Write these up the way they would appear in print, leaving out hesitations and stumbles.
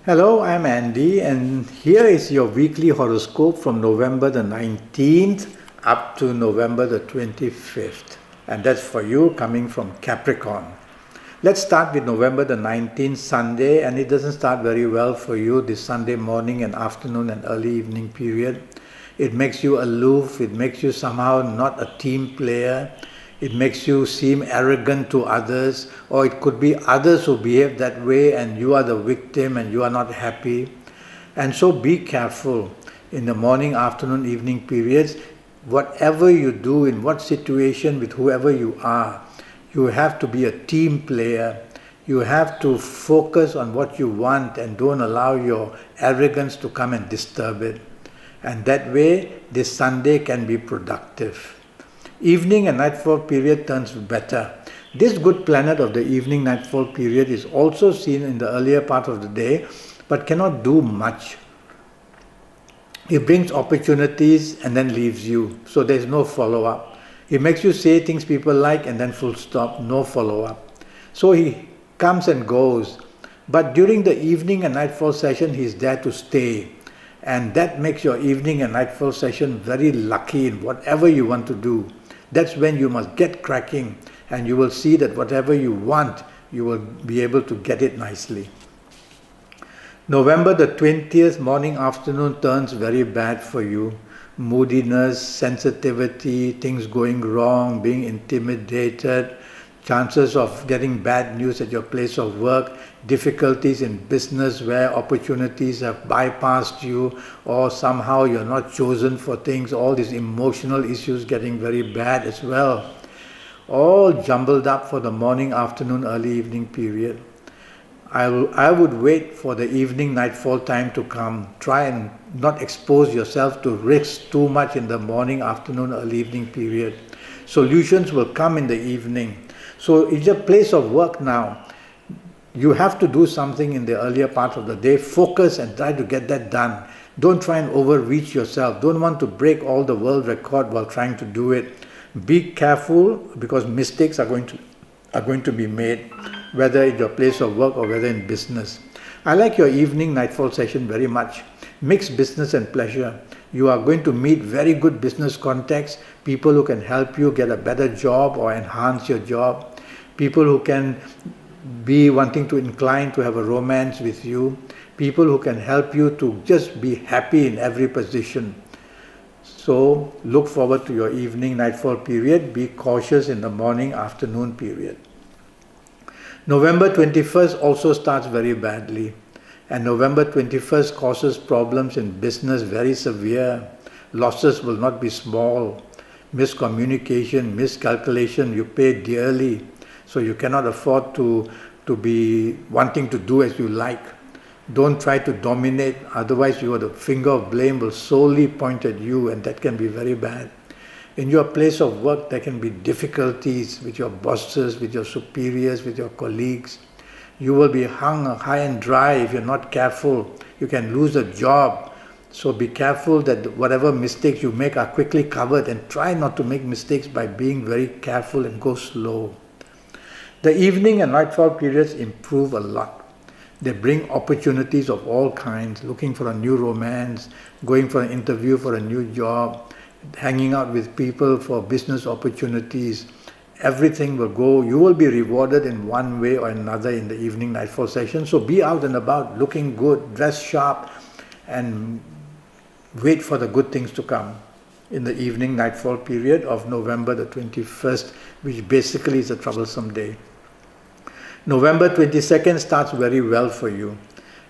Hello, I'm Andy, and here is your weekly horoscope from November the 19th up to November the 25th. And that's for you coming from Capricorn. Let's start with November the 19th, Sunday, and it doesn't start very well for you this Sunday morning and afternoon and early evening period. It makes you aloof, it makes you somehow not a team player. It makes you seem arrogant to others, or it could be others who behave that way and you are the victim and you are not happy. And so be careful in the morning, afternoon, evening periods. Whatever you do, in what situation, with whoever you are, you have to be a team player. You have to focus on what you want and don't allow your arrogance to come and disturb it. And that way, this Sunday can be productive. Evening and nightfall period turns better. This good planet of the evening nightfall period is also seen in the earlier part of the day, but cannot do much. It brings opportunities and then leaves you, so there is no follow-up. It makes you say things people like and then full stop, no follow-up. So he comes and goes, but during the evening and nightfall session he is there to stay. And that makes your evening and nightfall session very lucky in whatever you want to do. That's when you must get cracking, and you will see that whatever you want, you will be able to get it nicely. November the 20th, morning, afternoon turns very bad for you. Moodiness, sensitivity, things going wrong, being intimidated, chances of getting bad news at your place of work, difficulties in business where opportunities have bypassed you, or somehow you're not chosen for things, all these emotional issues getting very bad as well. All jumbled up for the morning, afternoon, early evening period. I would wait for the evening nightfall time to come. Try and not expose yourself to risks too much in the morning, afternoon, early evening period. Solutions will come in the evening. So it's a place of work now. You have to do something in the earlier part of the day. Focus and try to get that done. Don't try and overreach yourself. Don't want to break all the world record while trying to do it. Be careful, because mistakes are going to be made, whether in your place of work or whether in business. I like your evening nightfall session very much. Mix business and pleasure. You are going to meet very good business contacts, people who can help you get a better job or enhance your job, people who can be wanting to incline to have a romance with you, people who can help you to just be happy in every position. So look forward to your evening nightfall period. Be cautious in the morning afternoon period. November 21st also starts very badly. And November 21st causes problems in business very severe. Losses will not be small. Miscommunication, miscalculation, you pay dearly. So you cannot afford to be wanting to do as you like. Don't try to dominate, otherwise the finger of blame will solely point at you, and that can be very bad. In your place of work, there can be difficulties with your bosses, with your superiors, with your colleagues. You will be hung high and dry if you're not careful. You can lose a job. So be careful that whatever mistakes you make are quickly covered, and try not to make mistakes by being very careful and go slow. The evening and nightfall periods improve a lot. They bring opportunities of all kinds, looking for a new romance, going for an interview for a new job, hanging out with people for business opportunities. Everything will go, you will be rewarded in one way or another in the evening nightfall session. So be out and about, looking good, dress sharp, and wait for the good things to come in the evening nightfall period of November the 21st, which basically is a troublesome day. November 22nd starts very well for you,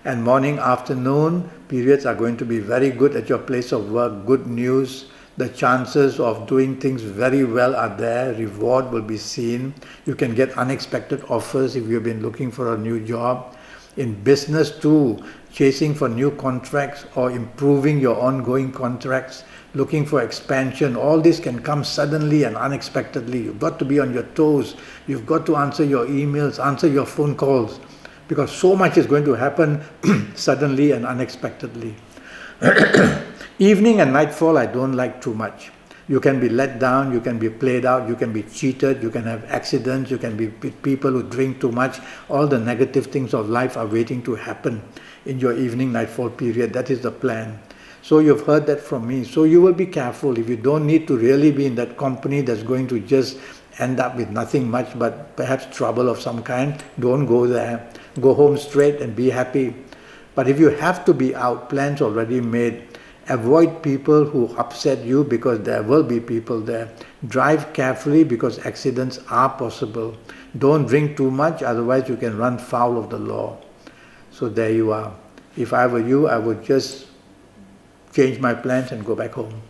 and morning afternoon periods are going to be very good at your place of work. Good news. The chances of doing things very well are there. Reward will be seen. You can get unexpected offers if you've been looking for a new job. In business too, chasing for new contracts or improving your ongoing contracts, looking for expansion, all this can come suddenly and unexpectedly. You've got to be on your toes. You've got to answer your emails, answer your phone calls, because so much is going to happen suddenly and unexpectedly. Evening and nightfall I don't like too much. You can be let down, you can be played out, you can be cheated, you can have accidents, you can be with people who drink too much. All the negative things of life are waiting to happen in your evening nightfall period. That is the plan. So you've heard that from me. So you will be careful. If you don't need to really be in that company that's going to just end up with nothing much but perhaps trouble of some kind, don't go there. Go home straight and be happy. But if you have to be out, plans already made, avoid people who upset you, because there will be people there. Drive carefully, because accidents are possible. Don't drink too much, otherwise you can run foul of the law. So there you are. If I were you, I would just change my plans and go back home.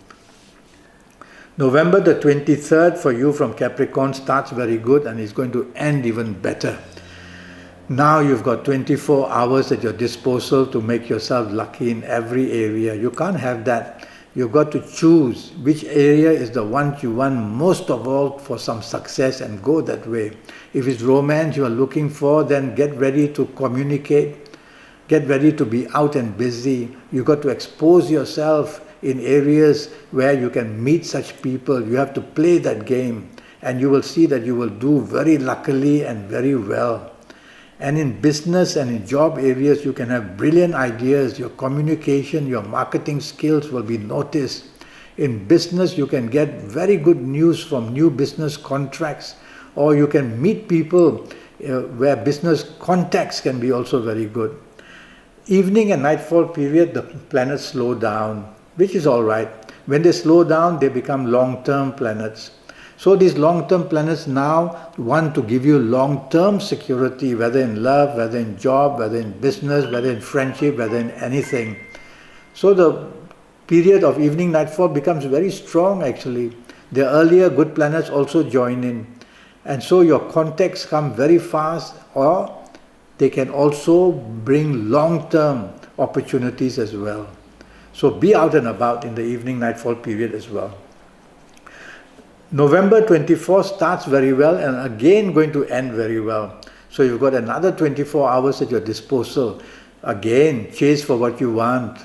November the 23rd for you from Capricorn starts very good and is going to end even better. Now you've got 24 hours at your disposal to make yourself lucky in every area. You can't have that. You've got to choose which area is the one you want most of all for some success and go that way. If it's romance you are looking for, then get ready to communicate. Get ready to be out and busy. You've got to expose yourself in areas where you can meet such people. You have to play that game, and you will see that you will do very luckily and very well. And in business and in job areas, you can have brilliant ideas. Your communication, your marketing skills will be noticed. In business, you can get very good news from new business contracts, or you can meet people where business contacts can be also very good. Evening and nightfall period, the planets slow down, which is all right. When they slow down, they become long-term planets. So these long-term planets now want to give you long-term security, whether in love, whether in job, whether in business, whether in friendship, whether in anything. So the period of evening nightfall becomes very strong actually. The earlier good planets also join in. And so your contacts come very fast, or they can also bring long-term opportunities as well. So be out and about in the evening nightfall period as well. November 24 starts very well and again going to end very well. So you've got another 24 hours at your disposal. Again, chase for what you want.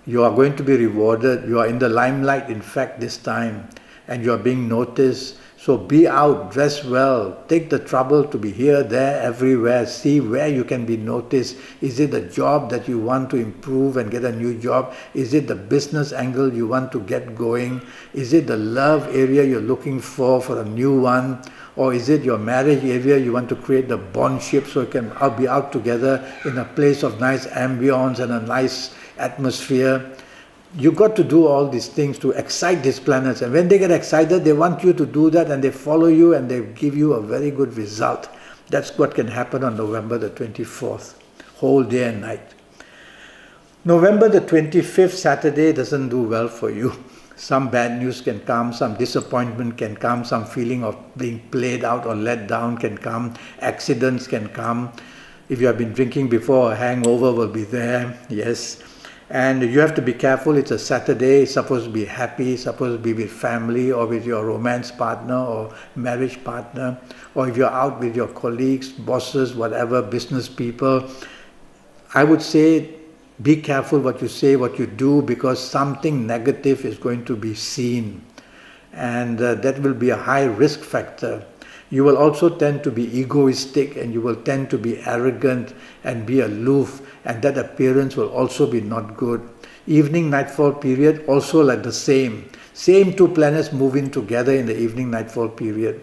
You are going to be rewarded. You are in the limelight, in fact, this time. And you are being noticed. So be out, dress well, take the trouble to be here, there, everywhere, see where you can be noticed. Is it the job that you want to improve and get a new job? Is it the business angle you want to get going? Is it the love area you're looking for a new one? Or is it your marriage area you want to create the bondship so you can be out together in a place of nice ambience and a nice atmosphere? You've got to do all these things to excite these planets, and when they get excited they want you to do that and they follow you and they give you a very good result. That's what can happen on November the 24th, whole day and night. November the 25th, Saturday, doesn't do well for you. Some bad news can come, some disappointment can come, some feeling of being played out or let down can come, accidents can come. If you have been drinking before, a hangover will be there, yes. And you have to be careful. It's a Saturday, it's supposed to be happy, it's supposed to be with family or with your romance partner or marriage partner, or if you're out with your colleagues, bosses, whatever, business people. I would say be careful what you say, what you do, because something negative is going to be seen, and that will be a high risk factor. You will also tend to be egoistic, and you will tend to be arrogant and be aloof, and that appearance will also be not good. Evening nightfall period also like the same two planets moving together in the evening nightfall period.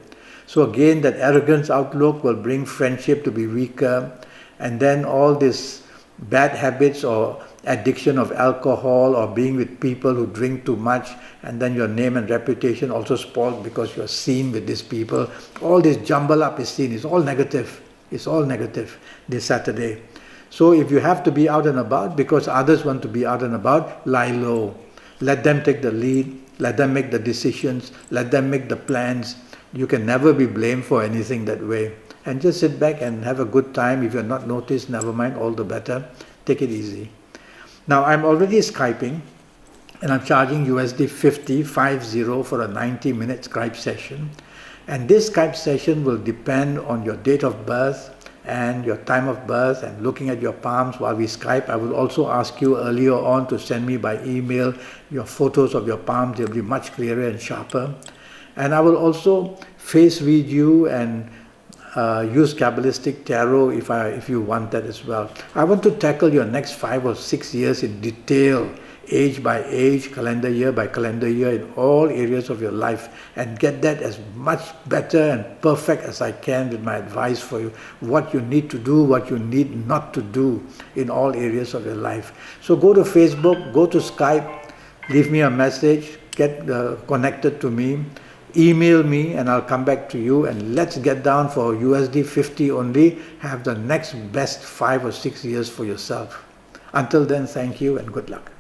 So again, that arrogance outlook will bring friendship to be weaker, and then all these bad habits or addiction of alcohol or being with people who drink too much, and then your name and reputation also spoiled because you're seen with these people. All this jumble up is seen. It's all negative. It's all negative this Saturday. So if you have to be out and about because others want to be out and about, lie low. Let them take the lead. Let them make the decisions. Let them make the plans. You can never be blamed for anything that way. And just sit back and have a good time. If you're not noticed, never mind, all the better. Take it easy. Now I'm already Skyping, and I'm charging USD 50 for a 90-minute Skype session. And this Skype session will depend on your date of birth and your time of birth and looking at your palms while we Skype. I will also ask you earlier on to send me by email your photos of your palms. They'll be much clearer and sharper. And I will also face read you and use Kabbalistic Tarot if you want that as well. I want to tackle your next 5 or 6 years in detail, age by age, calendar year by calendar year, in all areas of your life, and get that as much better and perfect as I can with my advice for you, what you need to do, what you need not to do in all areas of your life. So go to Facebook, go to Skype, leave me a message, get connected to me, email me, and I'll come back to you, and let's get down for USD 50 only, have the next best 5 or 6 years for yourself. Until then, thank you and good luck.